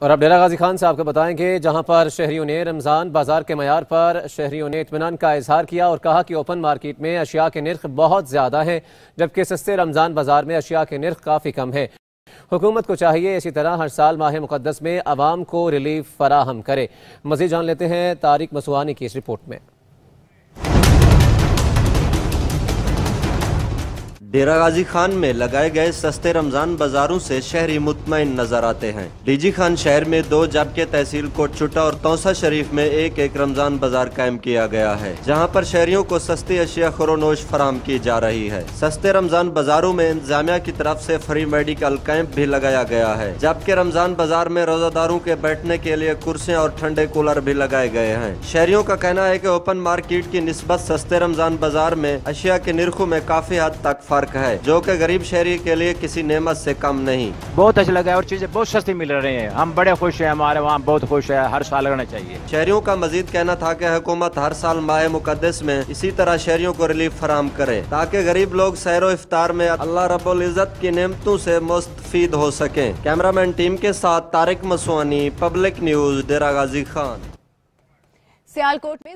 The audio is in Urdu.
اور اب ڈیرہ غازی خان صاحب کو بتائیں کہ جہاں پر شہریوں نے رمضان بازار کے معیار پر شہریوں نے اطمینان کا اظہار کیا اور کہا کہ اوپن مارکیٹ میں اشیاء کے نرخ بہت زیادہ ہیں، جبکہ سستے رمضان بازار میں اشیاء کے نرخ کافی کم ہیں۔ حکومت کو چاہیے اسی طرح ہر سال ماہ مقدس میں عوام کو ریلیف فراہم کرے۔ مزید جان لیتے ہیں طارق مسوانی کی اس رپورٹ میں۔ ڈیرہ غازی خان میں لگائے گئے سستے رمضان بازاروں سے شہری مطمئن نظر آتے ہیں۔ ڈی جی خان شہر میں 2 جبکہ تحصیل کوٹ چٹا اور توسا شریف میں ایک رمضان بازار قائم کیا گیا ہے، جہاں پر شہریوں کو سستی اشیاء خورونوش فراہم کی جا رہی ہے۔ سستے رمضان بازاروں میں انتظامیہ کی طرف سے فری میڈیکل کیمپ بھی لگایا گیا ہے، جبکہ رمضان بازار میں روزہ داروں کے بیٹھنے کے لیے کرسیاں اور ٹھنڈے کولر بھی لگائے گئے ہیں۔ شہریوں کا کہنا ہے کہ اوپن مارکیٹ کی نسبت سستے رمضان بازار میں اشیاء کے نرخوں میں کافی حد تک فرق ہے، جو کہ غریب شہری کے لیے کسی نعمت سے کم نہیں۔ بہت اچھا لگا ہے اور چیزیں بہت سستی مل رہی ہیں، ہم بڑے خوش ہیں، ہمارے وہاں بہت خوش ہے، ہر سال لگنا چاہیے۔ شہریوں کا مزید کہنا تھا کہ حکومت ہر سال ماہ مقدس میں اسی طرح شہریوں کو ریلیف فراہم کرے تاکہ غریب لوگ سحر و افطار میں اللہ رب العزت کی نعمتوں سے مستفید ہو سکیں۔ کیمرہ مین ٹیم کے ساتھ طارق مسوانی، پبلک نیوز، ڈیرہ غازی خان۔ سیالکوٹ میں